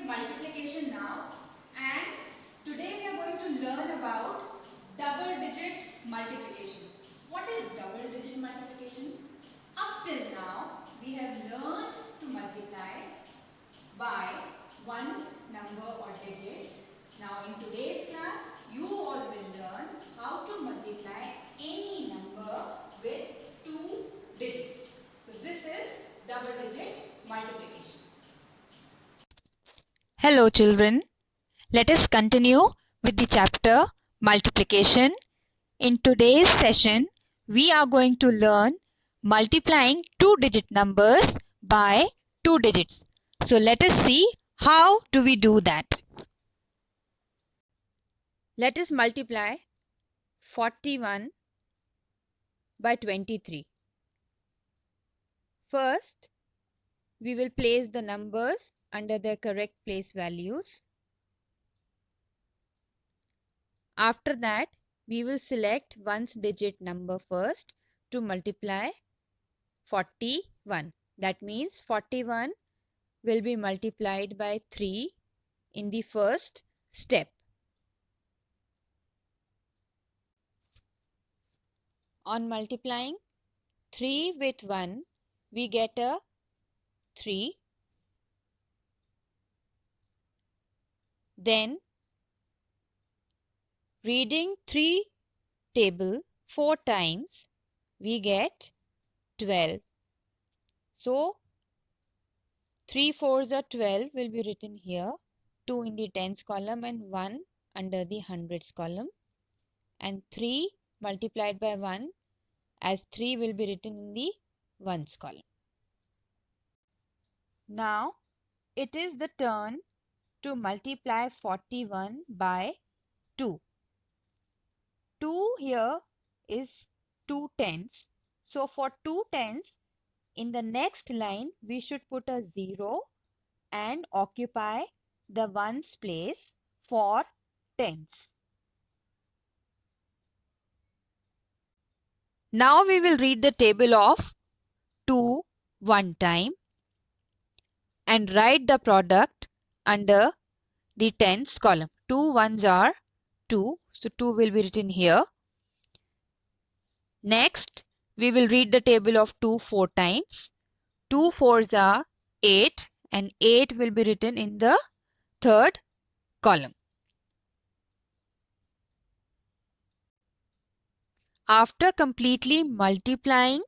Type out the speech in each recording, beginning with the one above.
multiplication now, and today we are going to learn about double digit multiplication. What is double digit multiplication? Up till now we have learned to multiply by one number or digit. Now in today's class you all will learn how to multiply any number with two digits. So this is double digit multiplication. Hello children, let us continue with the chapter multiplication. In today's session, we are going to learn multiplying two-digit numbers by two digits. So let us see how do we do that. Let us multiply 41 by 23. First, we will place the numbers under their correct place values. After that, we will select ones digit number first to multiply 41. That means 41 will be multiplied by 3 in the first step. On multiplying 3 with 1, we get a 3. Then reading 3 table 4 times, we get 12. So 3 fours are 12 will be written here, 2 in the tens column and 1 under the hundreds column, and 3 multiplied by 1 as 3 will be written in the ones column. Now it is the turn to multiply 41 by 2. 2 here is 2 tens. So for 2 tens, in the next line we should put a 0 and occupy the ones place for tens. Now we will read the table of 2 one time and write the product under the tens column. 2 ones are 2, so 2 will be written here. Next, we will read the table of 2 4 times. 2 fours are 8 and 8 will be written in the third column. After completely multiplying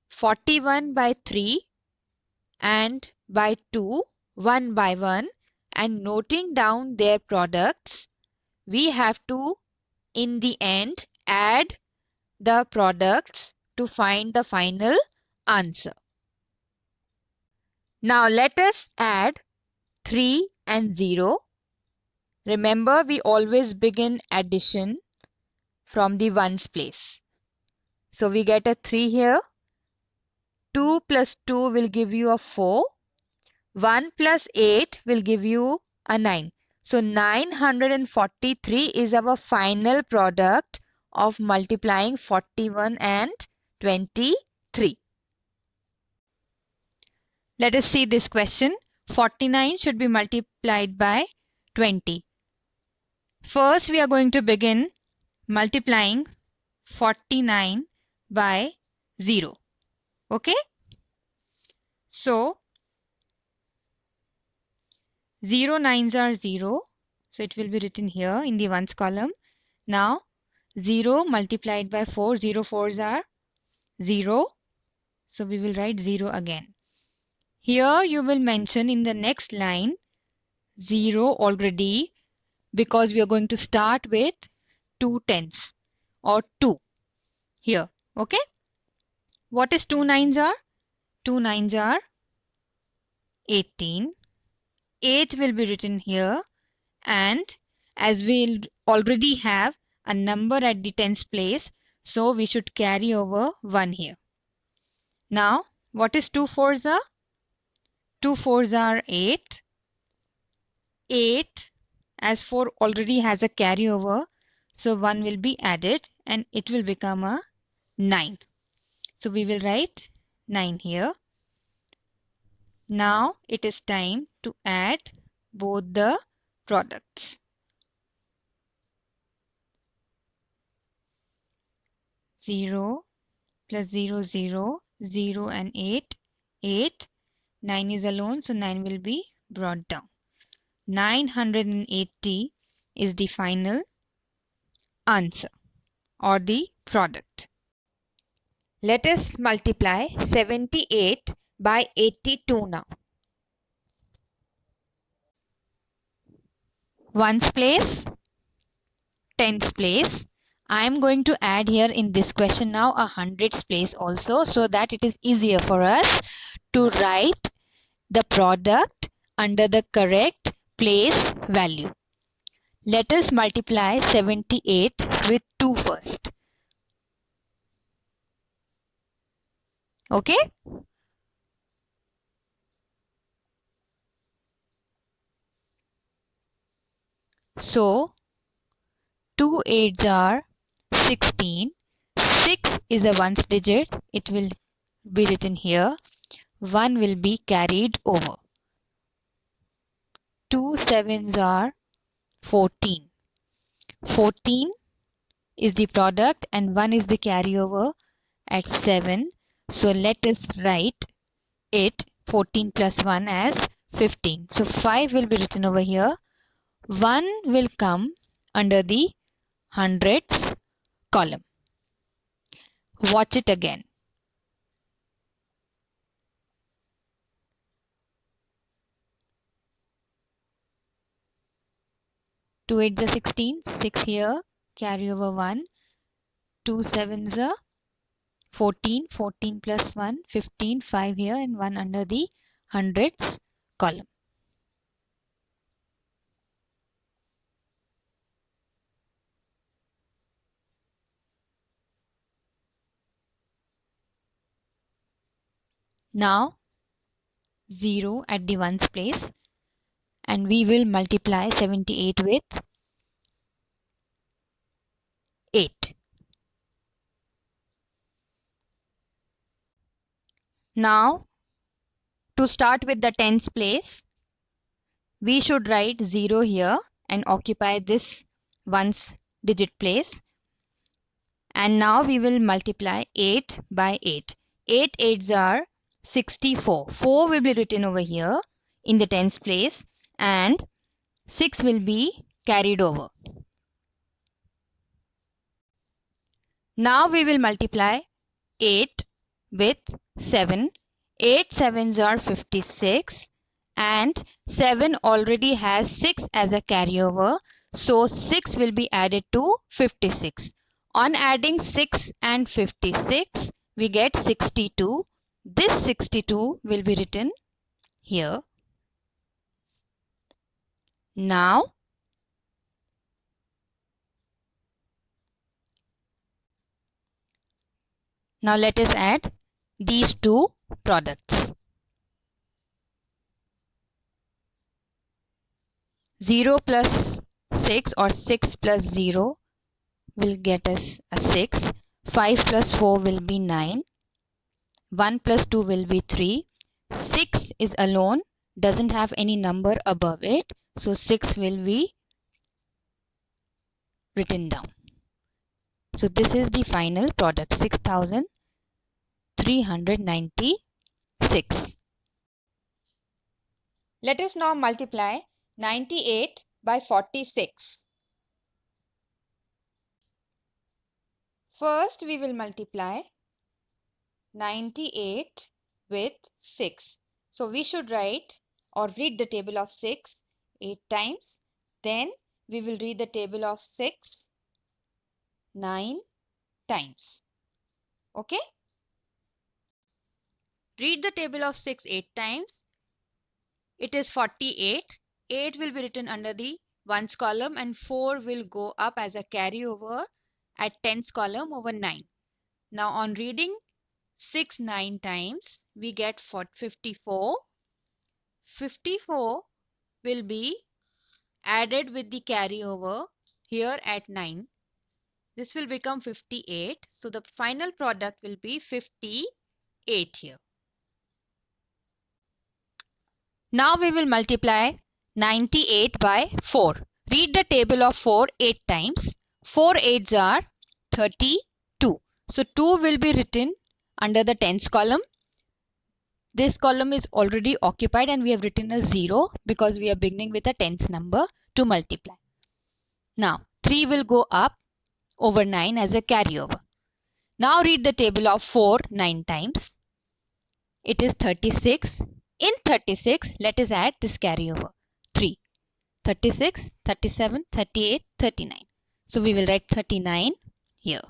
41 by 3 and by 2 one by one and noting down their products, we have to in the end add the products to find the final answer. Now let us add 3 and 0. Remember, we always begin addition from the ones place. So we get a 3 here. 2 plus 2 will give you a 4. 1 plus 8 will give you a 9. So 943 is our final product of multiplying 41 and 23. Let us see this question. 49 should be multiplied by 20. First, we are going to begin multiplying 49 by 0. Okay? So, 0 nines are 0. So, it will be written here in the ones column. Now, 0 multiplied by 4. 0 fours are 0. So, we will write 0 again. Here, you will mention in the next line 0 already because we are going to start with 2 tens or 2 here. Okay? What is 2 nines are? 2 nines are 18. 8 will be written here, and as we already have a number at the tens place, so we should carry over 1 here. Now, what is 2 fours are? 2 fours are 8. 8 as 4 already has a carryover, so 1 will be added and it will become a 9. So we will write 9 here. Now it is time to add both the products. 0 plus 0, 0, 0 and 8, 8. 9 is alone, so 9 will be brought down. 980 is the final answer or the product. Let us multiply 78 by 82 now. Ones place, tens place. I am going to add here in this question now a hundreds place also, so that it is easier for us to write the product under the correct place value. Let us multiply 78 with 2 first. Okay? So 2 8s are 16. 6 is a ones digit. It will be written here. 1 will be carried over. 2 7s are 14. 14 is the product and 1 is the carryover at 7. So let us write it 14 plus 1 as 15. So 5 will be written over here. 1 will come under the hundreds column. Watch it again. Two 8s are 16, 6 here, carry over 1, 2 7s are 14, 14 plus 1, 15, 5 here and 1 under the hundreds column. Now 0 at the ones place and we will multiply 78 with 8. Now to start with the tens place, we should write 0 here and occupy this ones digit place. And now we will multiply 8 by 8. 8 8s are 64. 4 will be written over here in the tens place and 6 will be carried over. Now we will multiply 8 with 7. 8 7s are 56 and 7 already has 6 as a carryover. So 6 will be added to 56. On adding 6 and 56, we get 62. This 62 will be written here. Now let us add these two products. 0 plus 6 or 6 plus 0 will get us a 6. 5 plus 4 will be 9. 1 plus 2 will be 3. 6 is alone, doesn't have any number above it. So 6 will be written down. So this is the final product, 6,396. Let us now multiply 98 by 46. First we will multiply 98 with 6. So we should write or read the table of 6 8 times. Then we will read the table of 6 9 times. Okay? Read the table of 6 8 times. It is 48. 8 will be written under the ones column and 4 will go up as a carryover at tens column over 9. Now on reading 6 9 times, we get 54. 54 will be added with the carryover here at 9. This will become 58. So the final product will be 58 here. Now we will multiply 98 by 4. Read the table of 4 8 times. 4 8s are 32. So 2 will be written under the tens column. This column is already occupied and we have written a 0 because we are beginning with a tens number to multiply. Now 3 will go up over 9 as a carryover. Now read the table of 4 9 times. It is 36. In 36, let us add this carryover 3. 36, 37, 38, 39. So we will write 39 here.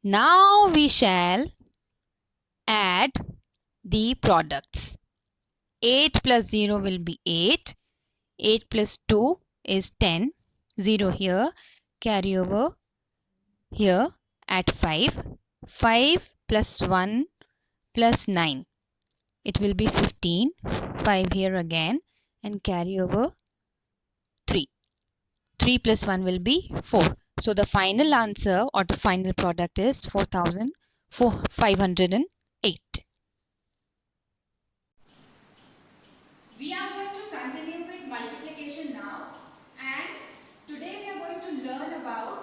Now we shall add the products. 8 plus 0 will be 8. 8 plus 2 is 10. 0 here. Carry over here at 5. 5 plus 1 plus 9. It will be 15. 5 here again and carry over 3. 3 plus 1 will be 4. So the final answer or the final product is 4,508. We are going to continue with multiplication now, and today we are going to learn about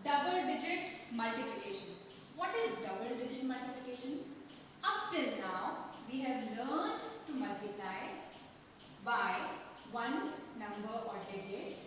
double digit multiplication. What is double digit multiplication? Up till now we have learned to multiply by one number or digit